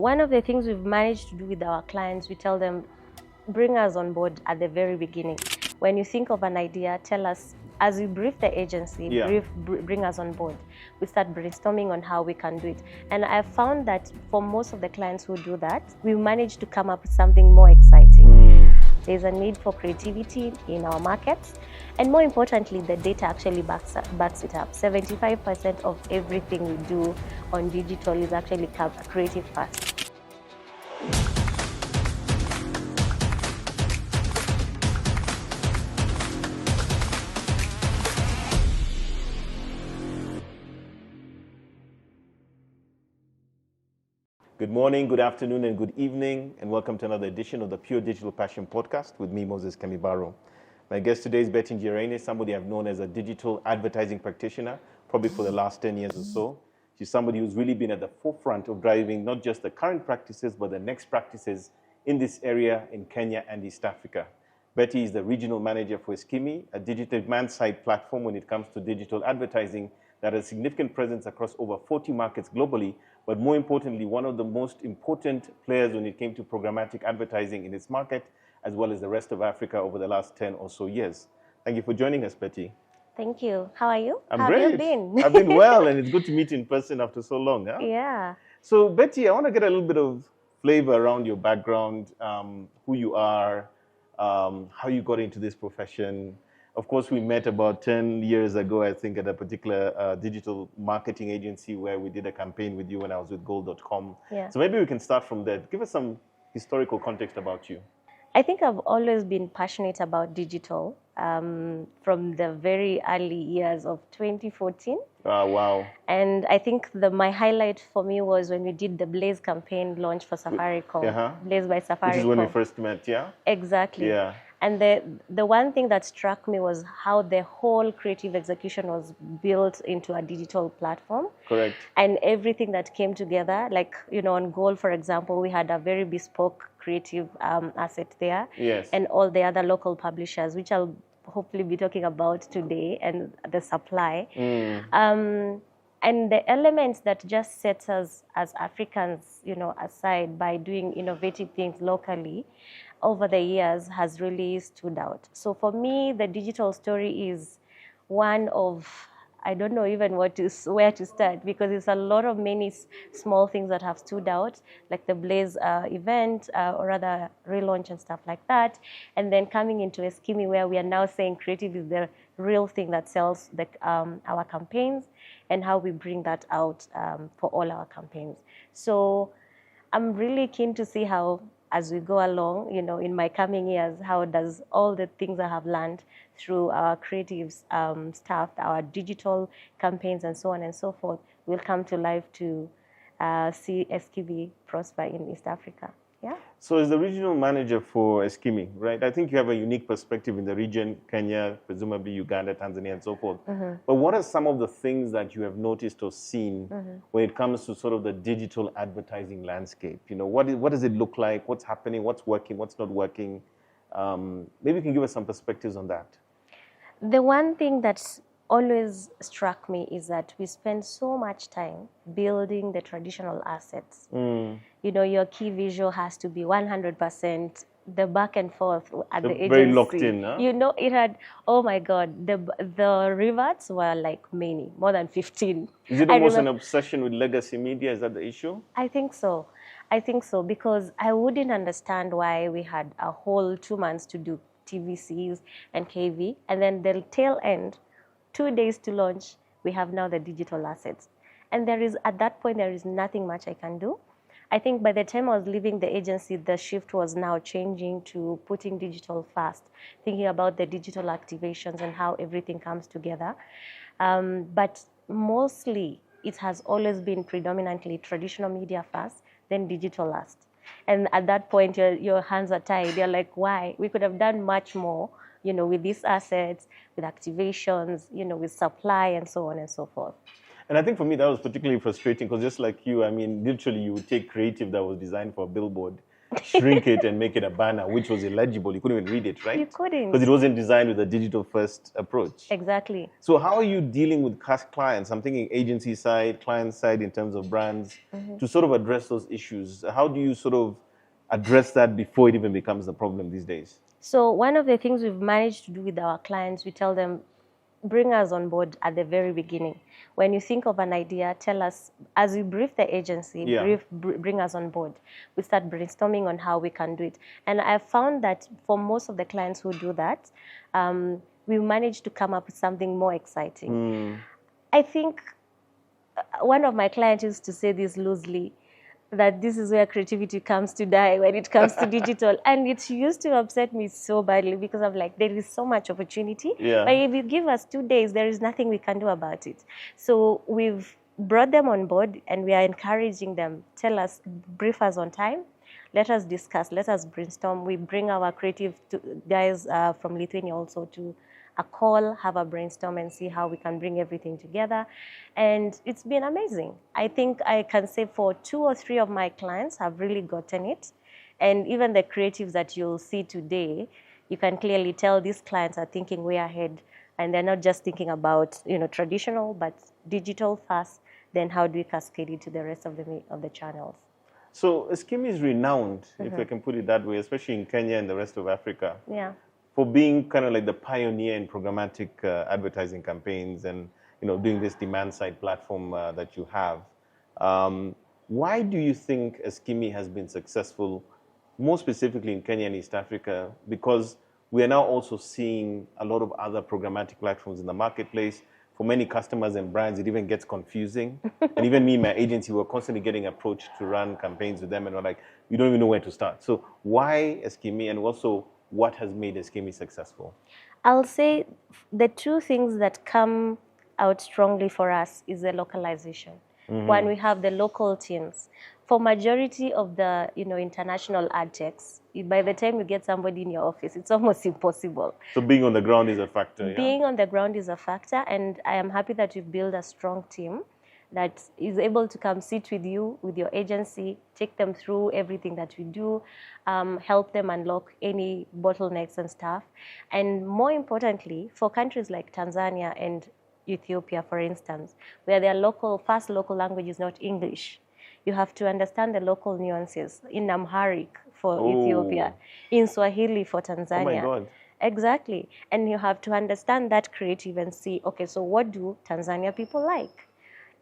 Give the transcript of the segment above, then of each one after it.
One of the things we've managed to do with our clients, we tell them, bring us on board at the very beginning. When you think of an idea, tell us, as we brief the agency, bring us on board. We start brainstorming on how we can do it. And I've found that for most of the clients who do that, we managed to come up with something more exciting. There's a need for creativity in our markets. And more importantly, the data actually backs it up. 75% of everything we do on digital is actually creative first. Good morning, good afternoon, and good evening, and welcome to another edition of the Pure Digital Passion Podcast with me, Moses Kamibaro. My guest today is Betty Njiraini, somebody I've known as a digital advertising practitioner, probably for the last 10 years or so. She's somebody who's really been at the forefront of driving not just the current practices, but the next practices in this area in Kenya and East Africa. Betty is the regional manager for Eskimi, a digital demand-side platform when it comes to digital advertising that has significant presence across over 40 markets globally, but more importantly, one of the most important players when it came to programmatic advertising in its market, as well as the rest of Africa over the last 10 or so years. Thank you for joining us, Betty. Thank you. How are you? I'm How great. have you been? I've been well, and it's good to meet you in person after so long. Huh? Yeah. So, Betty, I want to get a little bit of flavor around your background, who you are, how you got into this profession. Of course, we met about 10 years ago, I think, at a particular digital marketing agency where we did a campaign with you when I was with gold.com. Yeah. So maybe we can start from there. Give us some historical context about you. I think I've always been passionate about digital from the very early years of 2014. Wow. And I think my highlight for me was when we did the Blaze campaign launch for Safaricom. Blaze by Safaricom. Which is when we first met, yeah? Exactly. Yeah. And the one thing that struck me was how the whole creative execution was built into a digital platform. Correct. And everything that came together, like, on Goal, for example, we had a very bespoke creative asset there. Yes. And all the other local publishers, which I'll hopefully be talking about today, and the supply. And the elements that just set us as Africans, aside by doing innovative things locally over the years has really stood out. So for me, the digital story is one of, I don't know even where to start, because it's a lot of many small things that have stood out, like the Blaze event, or rather relaunch and stuff like that. And then coming into Eskimi, where we are now saying creative is the real thing that sells our campaigns, and how we bring that out for all our campaigns. So I'm really keen to see how, as we go along, in my coming years, how does all the things I have learned through our creative staff, our digital campaigns, and so on and so forth, will come to life to see Eskimi prosper in East Africa. Yeah. So as the regional manager for Eskimi, right, I think you have a unique perspective in the region, Kenya, presumably Uganda, Tanzania, and so forth. But what are some of the things that you have noticed or seen when it comes to sort of the digital advertising landscape? What does it look like? What's happening? What's working? What's not working? Maybe you can give us some perspectives on that. The one thing that's always struck me is that we spend so much time building the traditional assets. Your key visual has to be 100%. The back and forth at the agency. Very locked in, huh? It had, oh my God, the reverts were like many, more than 15. Is it almost an obsession with legacy media? Is that the issue? I think so, because I wouldn't understand why we had a whole 2 months to do TVCs and KV, and then the tail end, 2 days to launch, we have now the digital assets. And at that point, there is nothing much I can do. I think by the time I was leaving the agency, the shift was now changing to putting digital first, thinking about the digital activations and how everything comes together. But mostly, it has always been predominantly traditional media first, then digital last. And at that point, your hands are tied. You're like, why? We could have done much more, with these assets, with activations, with supply, and so on and so forth. And I think for me, that was particularly frustrating because just like you, I mean, literally you would take creative that was designed for a billboard shrink it and make it a banner, which was illegible. You couldn't even read it, right? You couldn't. Because it wasn't designed with a digital-first approach. Exactly. So how are you dealing with clients? I'm thinking agency side, client side in terms of brands, to sort of address those issues. How do you sort of address that before it even becomes a problem these days? So one of the things we've managed to do with our clients, we tell them, bring us on board at the very beginning. When you think of an idea, tell us, as you brief the agency, bring us on board. We start brainstorming on how we can do it. And I've found that for most of the clients who do that, we managed to come up with something more exciting. I think one of my clients used to say this loosely, that this is where creativity comes to die when it comes to digital. And it used to upset me so badly because I'm like, there is so much opportunity. Yeah. But if you give us 2 days, there is nothing we can do about it. So we've brought them on board and we are encouraging them. Tell us, brief us on time. Let us discuss, let us brainstorm. We bring our creative guys from Lithuania also to a call, have a brainstorm and see how we can bring everything together. And it's been amazing. I think I can say for 2 or 3 of my clients have really gotten it. And even the creatives that you'll see today, you can clearly tell these clients are thinking way ahead. And they're not just thinking about, traditional, but digital first. Then how do we cascade it to the rest of the channels? So Eskimi is renowned, if I can put it that way, especially in Kenya and the rest of Africa. Yeah. For being kind of like the pioneer in programmatic advertising campaigns and doing this demand side platform that you have. Why do you think Eskimi has been successful, more specifically in Kenya and East Africa? Because we are now also seeing a lot of other programmatic platforms in the marketplace. For many customers and brands, it even gets confusing. And even me, my agency, we're constantly getting approached to run campaigns with them, and we're like, we don't even know where to start. So why Eskimi, and also what has made Eskimi successful? I'll say the 2 things that come out strongly for us is the localization. One, we have the local teams. For majority of the international ad techs, by the time you get somebody in your office, it's almost impossible. So being on the ground is a factor. Being on the ground is a factor, and I am happy that you've built a strong team that is able to come sit with you, with your agency, take them through everything that we do, help them unlock any bottlenecks and stuff. And more importantly, for countries like Tanzania and Ethiopia, for instance, where their first local language is not English, you have to understand the local nuances in Amharic for Ethiopia, in Swahili for Tanzania. Oh my God. Exactly. And you have to understand that creative and see, okay, so what do Tanzania people like?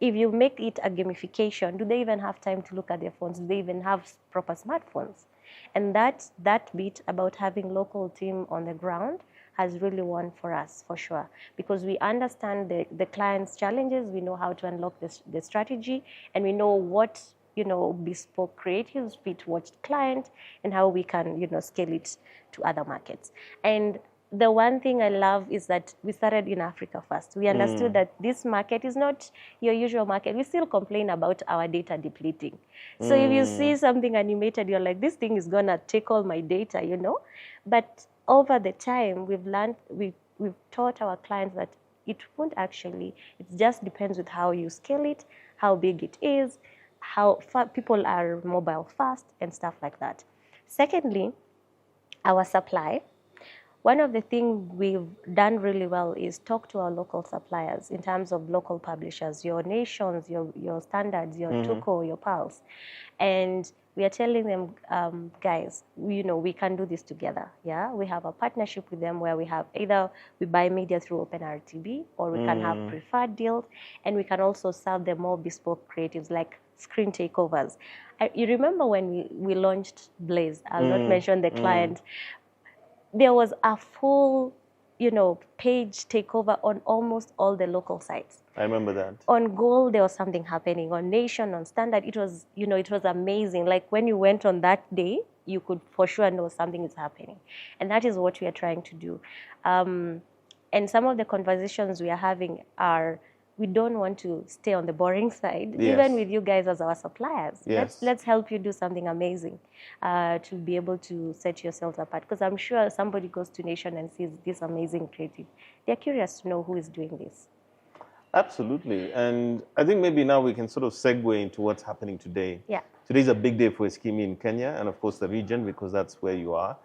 If you make it a gamification, do they even have time to look at their phones? Do they even have proper smartphones? And that bit about having local team on the ground has really won for us, for sure, because we understand the client's challenges, we know how to unlock the strategy, and we know what bespoke creatives fit what client, and how we can scale it to other markets. And the one thing I love is that we started in Africa first. We understood that this market is not your usual market. We still complain about our data depleting. So if you see something animated, you're like, this thing is gonna take all my data, But over the time, we've learned, we've taught our clients that it won't actually. It just depends with how you scale it, how big it is, how far people are mobile fast, and stuff like that. Secondly, our supply. One of the things we've done really well is talk to our local suppliers in terms of local publishers, your Nations, your Standards, your Tuko, your Pulse. And we are telling them, guys, we can do this together. Yeah, we have a partnership with them where we have either we buy media through OpenRTB, or we can have preferred deals, and we can also serve them more bespoke creatives like screen takeovers. You remember when we launched Blaze? I'll not mention the client. There was a full, page takeover on almost all the local sites. I remember that. On Goal, there was something happening. On Nation, on Standard, it was, it was amazing. Like when you went on that day, you could for sure know something is happening. And that is what we are trying to do. And some of the conversations we are having are, we don't want to stay on the boring side, even with you guys as our suppliers. Yes. Let's help you do something amazing to be able to set yourselves apart. Because I'm sure somebody goes to Nation and sees this amazing creative. They're curious to know who is doing this. Absolutely. And I think maybe now we can sort of segue into what's happening today. Yeah. Today's a big day for Eskimi in Kenya and, of course, the region, because that's where you are.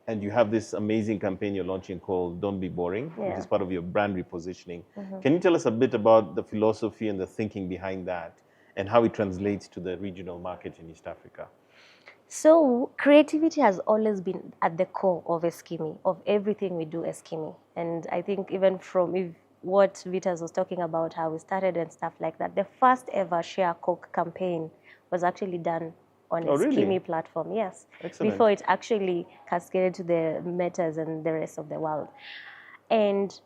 And you have this amazing campaign you're launching called Don't Be Boring, which is part of your brand repositioning. Can you tell us a bit about the philosophy and the thinking behind that and how it translates to the regional market in East Africa? So creativity has always been at the core of Eskimi, of everything we do Eskimi. And I think even from what Vitas was talking about, how we started and stuff like that, the first ever Share Coke campaign was actually done on Eskimi platform, yes. Excellent. Before it actually cascaded to the metas and the rest of the world. And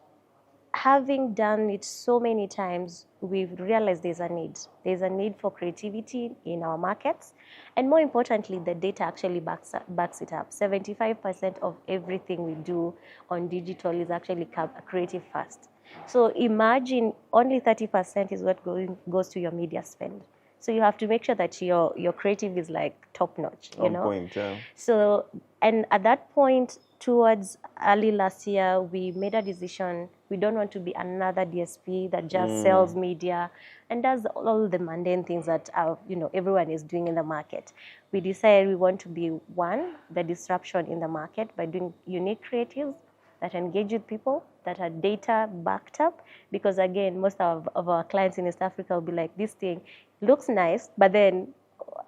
having done it so many times, we've realized there's a need. There's a need for creativity in our markets. And more importantly, the data actually backs it up. 75% of everything we do on digital is actually creative first. So imagine only 30% is what goes to your media spend. So you have to make sure that your creative is like top notch, you know? Point, yeah. So, and at that point, towards early last year, we made a decision. We don't want to be another DSP that just sells media and does all the mundane things that everyone is doing in the market. We decided we want to be the disruption in the market by doing unique creatives that engage with people, that are data backed up, because again, most of our clients in East Africa will be like, this thing looks nice, but then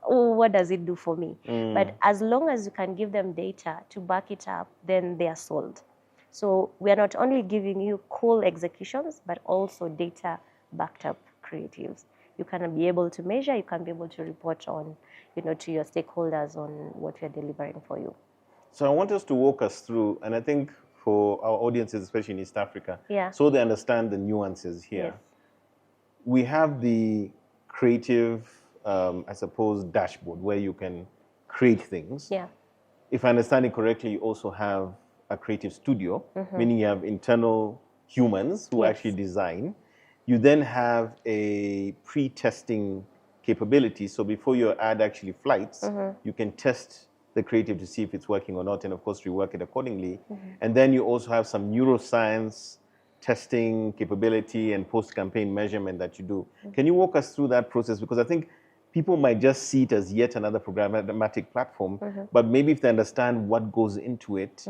what does it do for me? But as long as you can give them data to back it up, then they are sold. So we are not only giving you cool executions, but also data backed up creatives. You can be able to measure, you can be able to report on, to your stakeholders on what we are delivering for you. So I want us to walk us through, and I think for our audiences, especially in East Africa, so they understand the nuances here. Yes. We have the creative, I suppose, dashboard where you can create things. Yeah. If I understand it correctly, you also have a creative studio, meaning you have internal humans who actually design. You then have a pre-testing capability. So before your ad actually flights, you can test the creative to see if it's working or not, and of course rework it accordingly. And then you also have some neuroscience testing capability and post-campaign measurement that you do. Can you walk us through that process? Because I think people might just see it as yet another programmatic platform, but maybe if they understand what goes into it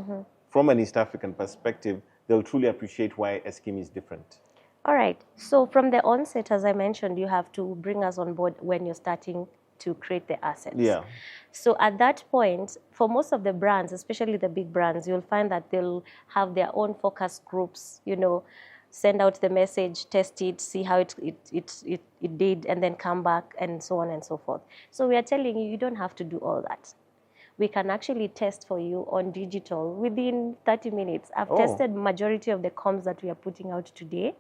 from an East African perspective, they'll truly appreciate why Eskimi is different. All right. So from the onset, as I mentioned, you have to bring us on board when you're starting to create the assets. Yeah. So at that point, for most of the brands, especially the big brands, you'll find that they'll have their own focus groups, send out the message, test it, see how it did, and then come back, and so on and so forth. So we are telling you, you don't have to do all that. We can actually test for you on digital within 30 minutes. I've tested majority of the comms that we are putting out today.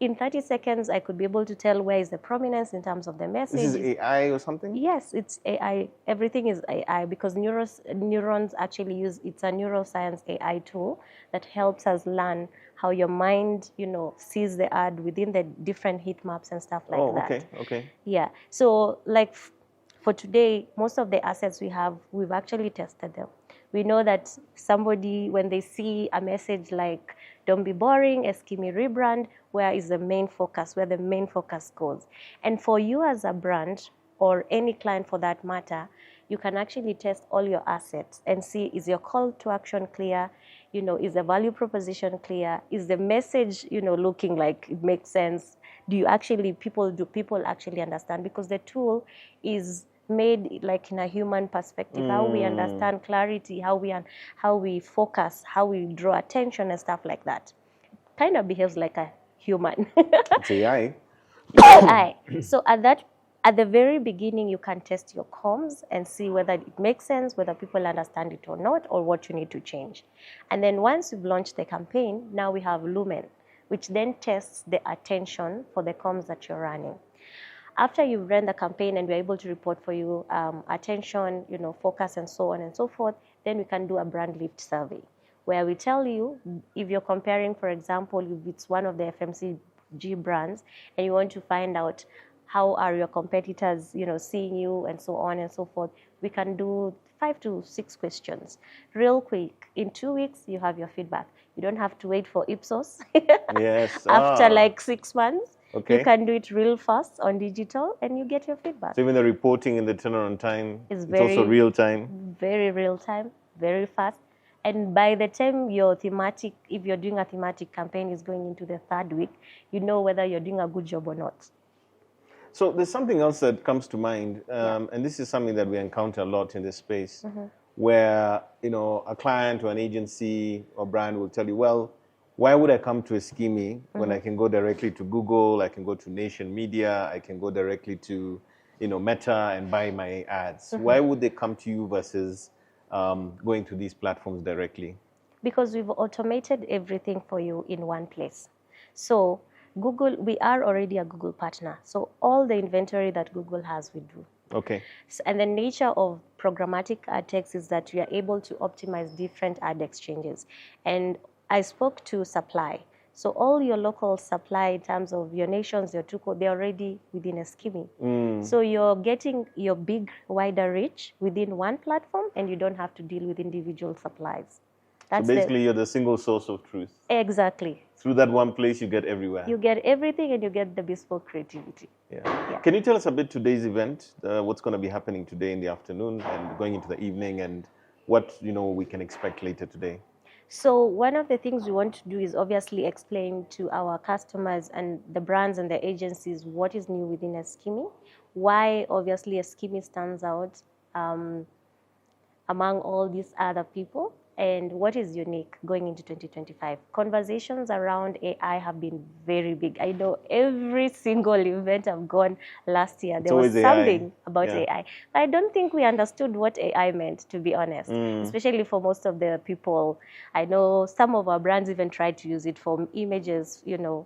In 30 seconds, I could be able to tell where is the prominence in terms of the message. This is AI or something? Yes, it's AI. Everything is AI because neurons actually it's a neuroscience AI tool that helps us learn how your mind, sees the ad within the different heat maps and stuff like that. Okay. Yeah. So like for today, most of the assets we've actually tested them. We know that somebody, when they see a message like, don't be boring, Eskimi rebrand, where is the main focus, where the main focus goes. And for you as a brand, or any client for that matter, you can actually test all your assets and see, is your call to action clear? Is the value proposition clear? Is the message, looking like it makes sense? Do people actually understand? Because the tool is made like in a human perspective, how we understand clarity, how we focus, how we draw attention and stuff like that. Kind of behaves like a human. It's AI. AI. So at the very beginning, you can test your comms and see whether it makes sense, whether people understand it or not, or what you need to change. And then once you've launched the campaign, now we have Lumen, which then tests the attention for the comms that you're running. After you've run the campaign and we're able to report for you attention, focus and so on and so forth, then we can do a brand lift survey where we tell you if you're comparing, for example, if it's one of the FMCG brands and you want to find out how are your competitors, seeing you and so on and so forth, we can do 5 to 6 questions real quick. In 2 weeks, you have your feedback. You don't have to wait for Ipsos Yes. after like 6 months. Okay. You can do it real fast on digital and you get your feedback. So even the reporting and the turnaround time, It's also real time? Very real time, very fast. And by the time your thematic, if you're doing a thematic campaign is going into the 3rd week, you know whether you're doing a good job or not. So there's something else that comes to mind, and this is something that we encounter a lot in this space, where a client or an agency or brand will tell you, well, why would I come to Eskimi when I can go directly to Google, I can go to Nation Media, I can go directly to Meta and buy my ads? Why would they come to you versus going to these platforms directly? Because we've automated everything for you in one place. So Google, we are already a Google partner. So all the inventory that Google has, we do. Okay. And the nature of programmatic ad techs is that we are able to optimize different ad exchanges. And I spoke to supply. So all your local supply in terms of your nations, your Tuko, they're already within Eskimi. So you're getting your big, wider reach within one platform and you don't have to deal with individual supplies. So basically, you're the single source of truth. Exactly. Through that one place, you get everywhere. You get everything and you get the bespoke creativity. Yeah. Can you tell us a bit today's event, what's going to be happening today in the afternoon and going into the evening, and what we can expect later today? So one of the things we want to do is obviously explain to our customers and the brands and the agencies what is new within Eskimi, why obviously Eskimi stands out among all these other people, and what is unique going into 2025. Conversations around AI have been very big. I know every single event I've gone last year, there was something about AI. But I don't think we understood what AI meant, to be honest, especially for most of the people. I know some of our brands even tried to use it for images,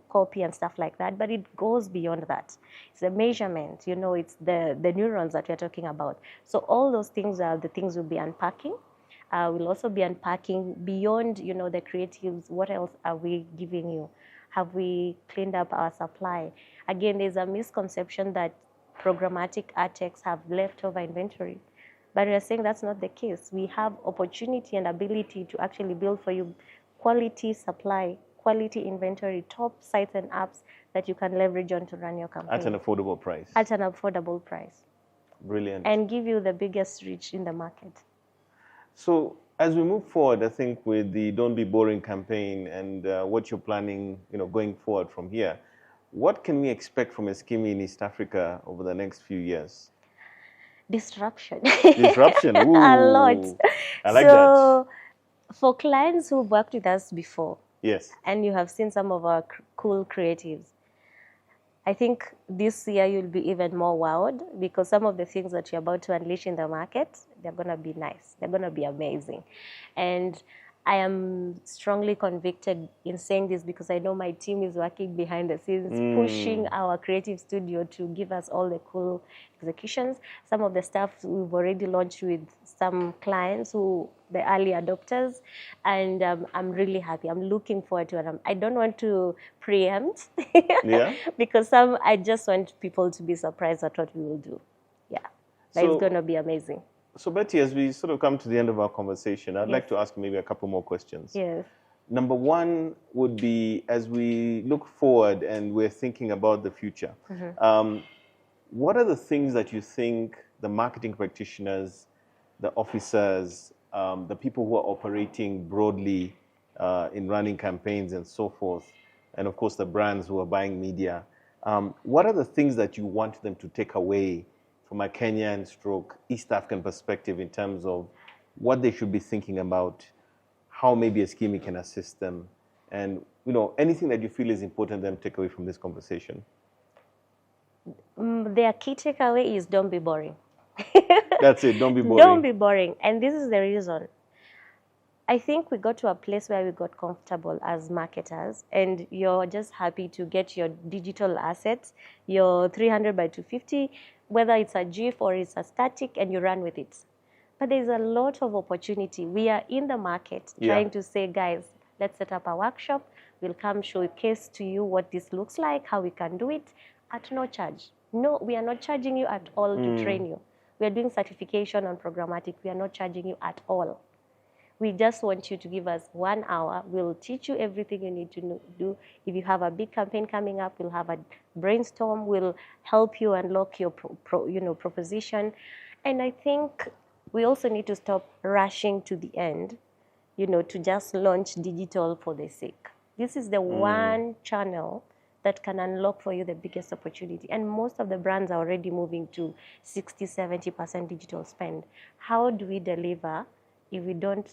copy and stuff like that, but it goes beyond that. It's the measurement, it's the neurons that we're talking about. So all those things are the things we'll be unpacking. We'll also be unpacking beyond, the creatives. What else are we giving you? Have we cleaned up our supply? Again, there's a misconception that programmatic ad techs have leftover inventory. But we're saying that's not the case. We have opportunity and ability to actually build for you quality supply, quality inventory, top sites and apps that you can leverage on to run your campaign. At an affordable price. At an affordable price. Brilliant. And give you the biggest reach in the market. So as we move forward, I think with the Don't Be Boring campaign and what you're planning, going forward from here, what can we expect from Eskimi in East Africa over the next few years? Disruption. Disruption. Ooh, a lot. I like that. So for clients who've worked with us before, yes, and you have seen some of our cool creatives, I think this year you'll be even more wowed because some of the things that you're about to unleash in the market, they're going to be nice. They're going to be amazing. And I am strongly convicted in saying this because I know my team is working behind the scenes, pushing our creative studio to give us all the cool executions. Some of the stuff we've already launched with some clients who the early adopters, and I'm really happy. I'm looking forward to it. I don't want to preempt because I just want people to be surprised at what we will do. Yeah, but it's going to be amazing. So Betty, as we sort of come to the end of our conversation, I'd like to ask maybe a couple more questions. Yes. Number one would be, as we look forward and we're thinking about the future, what are the things that you think the marketing practitioners, the officers, the people who are operating broadly in running campaigns and so forth, and of course the brands who are buying media, what are the things that you want them to take away from a Kenyan / East African perspective in terms of what they should be thinking about, how maybe Eskimi can assist them, and anything that you feel is important them take away from this conversation? Their key takeaway is don't be boring. That's it, don't be boring. Don't be boring. And this is the reason. I think we got to a place where we got comfortable as marketers and you're just happy to get your digital assets, your 300 by 250, whether it's a GIF or it's a static, and you run with it. But there's a lot of opportunity. We are in the market trying to say, guys, let's set up a workshop. We'll come showcase to you what this looks like, how we can do it at no charge. No, we are not charging you at all to train you. We are doing certification on programmatic. We are not charging you at all. We just want you to give us 1 hour. We'll teach you everything you need to do. If you have a big campaign coming up, we'll have a brainstorm. We'll help you unlock your proposition. And I think we also need to stop rushing to the end, to just launch digital for the sake. This is the one channel that can unlock for you the biggest opportunity. And most of the brands are already moving to 60-70% digital spend. How do we deliver if we don't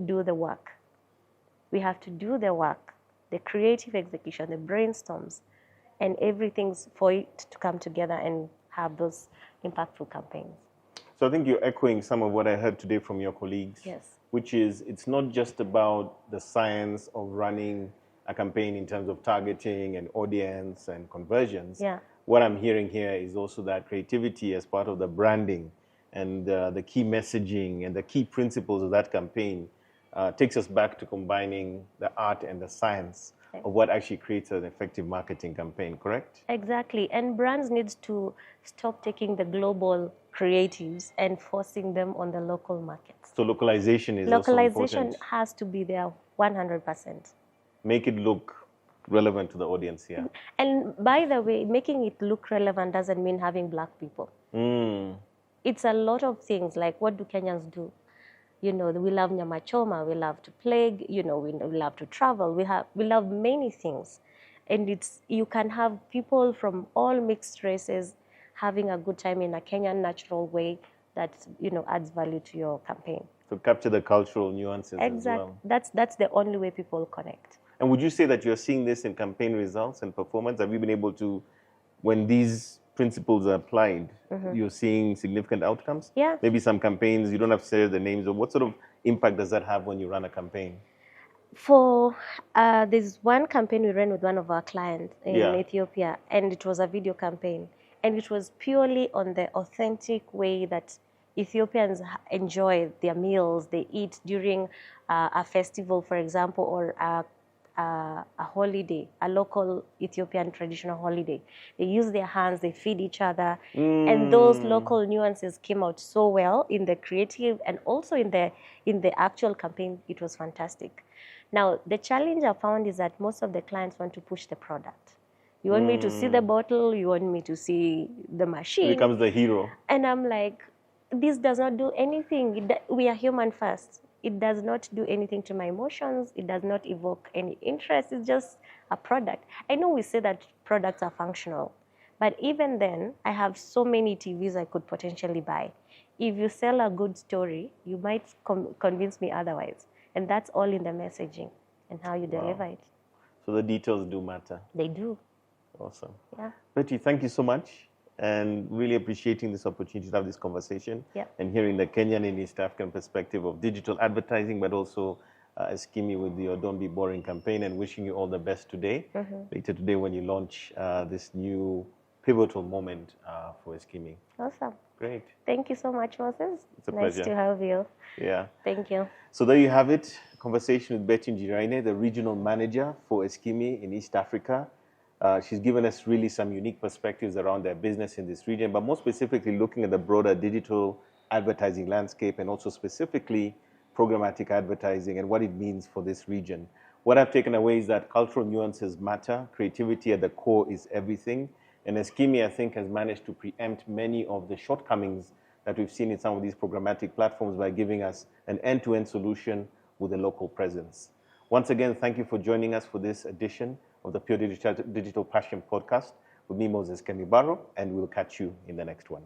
do the work? We have to do the work, the creative execution, the brainstorms, and everything's for it to come together and have those impactful campaigns. So I think you're echoing some of what I heard today from your colleagues. Yes. Which is, it's not just about the science of running a campaign in terms of targeting and audience and conversions. Yeah. What I'm hearing here is also that creativity as part of the branding and the key messaging and the key principles of that campaign takes us back to combining the art and the science of what actually creates an effective marketing campaign, correct? Exactly. And brands need to stop taking the global creatives and forcing them on the local markets. So localization is also important. Localization has to be there 100%. Make it look relevant to the audience here. And by the way, making it look relevant doesn't mean having black people. It's a lot of things, like what do Kenyans do? We love nyama choma, we love to play, we love to travel, we love many things. And you can have people from all mixed races having a good time in a Kenyan natural way that, adds value to your campaign. So capture the cultural nuances as well. That's the only way people connect. And would you say that you're seeing this in campaign results and performance? Have you been able to, when these principles are applied, you're seeing significant outcomes? Yeah. Maybe some campaigns, you don't have to say the names, or what sort of impact does that have when you run a campaign? There's one campaign we ran with one of our clients in Ethiopia, and it was a video campaign. And it was purely on the authentic way that Ethiopians enjoy their meals, they eat during a festival, for example, or a holiday, a local Ethiopian traditional holiday. They use their hands, they feed each other. And those local nuances came out so well in the creative and also in the actual campaign. It was fantastic. Now, the challenge I found is that most of the clients want to push the product. You want me to see the bottle, you want me to see the machine. It becomes the hero. And I'm like, this does not do anything. We are human first. It does not do anything to my emotions. It does not evoke any interest. It's just a product. I know we say that products are functional, but even then, I have so many TVs I could potentially buy. If you sell a good story, you might convince me otherwise. And that's all in the messaging and how you deliver it. So the details do matter. They do. Awesome. Yeah. Betty, thank you so much, and really appreciating this opportunity to have this conversation and hearing the Kenyan and East African perspective of digital advertising, but also Eskimi with your Don't Be Boring campaign, and wishing you all the best today, later today when you launch this new pivotal moment for Eskimi. Awesome. Great. Thank you so much, Moses. It's a pleasure. Nice to have you. Yeah. Thank you. So there you have it, a conversation with Betty Njiraini, the regional manager for Eskimi in East Africa. She's given us really some unique perspectives around their business in this region, but more specifically looking at the broader digital advertising landscape and also specifically programmatic advertising and what it means for this region. What I've taken away is that cultural nuances matter, creativity at the core is everything, and Eskimi, I think, has managed to preempt many of the shortcomings that we've seen in some of these programmatic platforms by giving us an end-to-end solution with a local presence. Once again, thank you for joining us for this edition of the Pure Digital Passion Podcast with me, Moses Kemibaro, and we'll catch you in the next one.